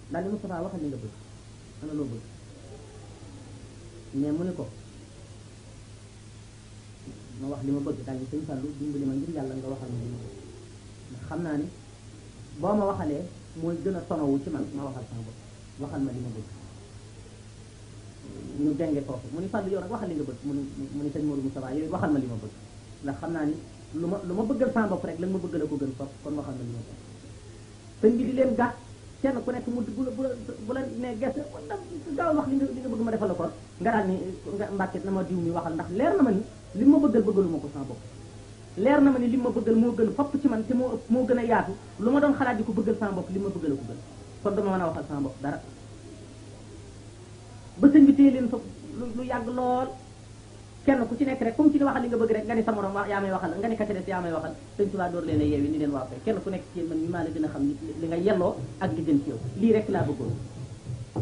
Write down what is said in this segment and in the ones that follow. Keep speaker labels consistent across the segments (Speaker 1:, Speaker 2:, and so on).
Speaker 1: daal di Moustapha waxal li nga bëgg ana loo bëgg mais mu ne ko ma wax li ma bëgg daal di sëñ Fallou dimbali ma ngir yàlla nga waxal ma li ma bëgg ndax xam naa ni boo ma waxalee mooy gën a tonowu ci man ma waxal sama bopp waxal ma li ma bëgg ñu denge foofu mu ni Fallou yow rek waxal li nga bëgg mu ni sëñ Modou Moustapha yow waxal ma li ma bëgg ndax xam naa ni lu ma bëggal sama bopp rek la ma bëggal a ko gën foofu kon waxal ma li ma bëgg sëñ bi di leen gàtt kenn ku nekk mu bu la ne gerte wala gaaw wax li nga bëgg ma defal la ko nga daal ni nga Mbàkke na ma diw mi waxal ndax leer na ma ni li ma bëggal bëggalu ma ko sama bopp leer na ma ni li ma bëggal moo gën fopp ci man te moo gën a yaatu lu ma doon xalaat di ko bëggal sama bopp li ma bëggal a ko gën kon dama mën a waxal sama bopp dara ba sëñ bi téye leen fa lu yàgg lool kenn ku ci nekk rek comme ci ni waxal li nga bëgg rek nga ni sa morom yaa may waxal nga ni kacca des yaa may waxal sëñ Tuubaa door leen a yeewi ni leen waa fay kenn ku nekk ci yéen man mi maa la gën a xam li nga yelloo ak li gën ci yow lii rek laa bëggoon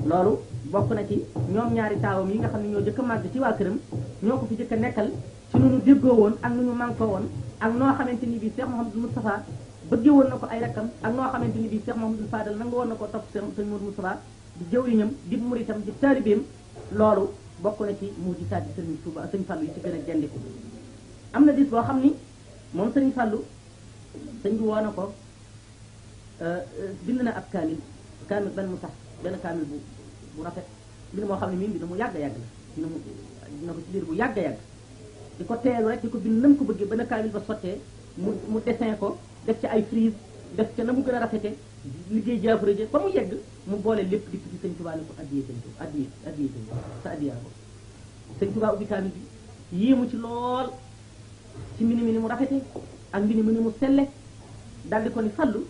Speaker 1: loolu bokk na ci ñoom ñaari taawam yi nga xam ne ñoo jëkk a màgg ci waa këram ñoo ko fi jëkk a nekkal ci nu ñu déggoo woon ak nu ñu mànkoo woon ak noo xamante ni bii Cheikh Mouhamadou Moustapha bëggee woon na ko ay rakkam ak noo xamante ni bii Cheikh Mouhamadou Fadal nanga woon na ko topp sëñ Modou Moustapha di jëwriñam di muritam di taalibeem loolu bokk na ci mu di saati sëriñ Touba sëñ Fallou yi ci gën a jandiku am na bis boo xam ni moom sëriñ Fallou sëñ bi woo na ko bind na ab kaamil benn mu sax benn kaamil bu rafet bind moo xam ne mii bi mu yàgg a yàgg la dina ko ci liir bu yàgg a yàgg di ko teelu rek di ko bind nam ko bëggee benn kaamil ba sottee mu dessin ko def ci ay frise def ca na mu gën a rafete liggéey jaafaraje ba mu yegg mu boole lépp di ci sëñ Tuubaa ne ko addiyee sëñ Tuubaa addiyee sëñ sa addiyaa ko sëñ Tuubaa ubbi kaamil bi yéemu ci lool ci mbini mi ni mu rafete ak mbini mi ni mu selle daal di ko ni Fallu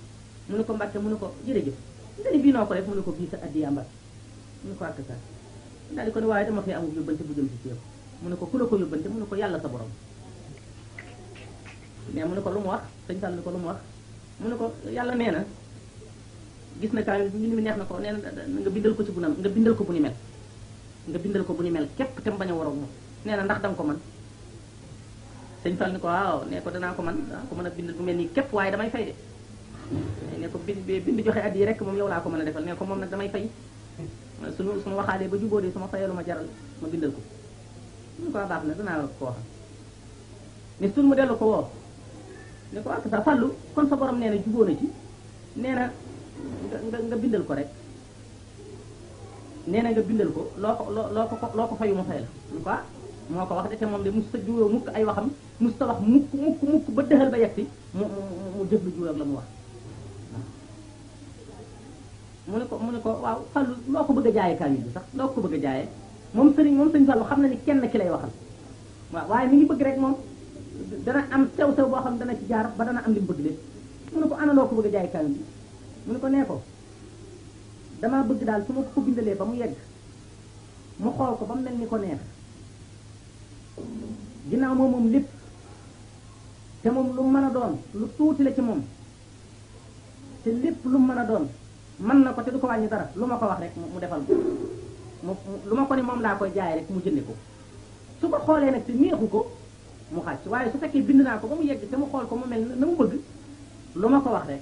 Speaker 1: mu ne ko Mbàkke mu ne ko jërëjëf nga ni bii noo ko def mu ne ko bii sa addiyaa Mbàkke mu ne ko ak sa daal di ko ni waaye dama fay amul yóbbante bu jëm ci yow mu ne ko ku la ko yóbbante mu ne ko yàlla sa borom mais mu ne ko lu mu wax sëñ Fallu ni ko lu mu wax mu ne ko yàlla nee na gis na kaamil bi mbind mi neex na ko nee na nga bindal ko ci bunam nga bindal ko bu ni mel nga bindal ko bu ni mel képp te mu bañ a waroon moom nee na ndax danga ko mën sëñ Fall ni ko waaw nee ko danaa ko mën a bindal bu mel nii képp waaye damay fay de ne ko bind joxe addi rek moom yow laa ko mën a defal ne ko moom nag damay fay suñu waxaalee ba jubóo de su ma fayalu ma jaral ma bindal ko ñu ko baax na danaa ko waxal mais suñ mu dellu ko woo ne ko ak sa Fallu kon sa borom nee na jubóo na ci nee na nga bindal ko rek nee na nga bindal ko loo ko fayu ma fay la ñu ko moo ko wax de te moom de mus ta juwoo mukk ay waxam mus ta wax mukk ba dëxal ba yegsi mu jëf lu juwoo ak la mu wax mu ne ko waaw Fallu loo ko bëgg a jaayee kaamil bi sax loo ko bëgg a jaayee moom sëñ Fallu xam na ni kenn ki lay waxal waaw waaye mi ngi bëgg rek moom dana am sew boo xam ne dana ci jaar ba dana am li mu bëgg lépp mu ne ko ana loo ko bëgg a jaayee kaamil bi mu ne ko nee ko damaa bëgg daal su ma ko bindalee ba mu yegg mu xool ko ba mu mel ni ko neex ginnaaw moom lépp te moom lu mën a doon lu tuuti la ci moom te lépp lu mën a doon mën na ko te du ko wàññi dara lu ma ko wax rek mu defal ko lu ma ko ni moom laa koy jaay rek mu jënde ko su ko xoolee nag te neexu ko mu xàcc waaye su fekkee bind naa ko ba mu yegg te mu xool ko mu mel na mu bëgg lu ma ko wax rek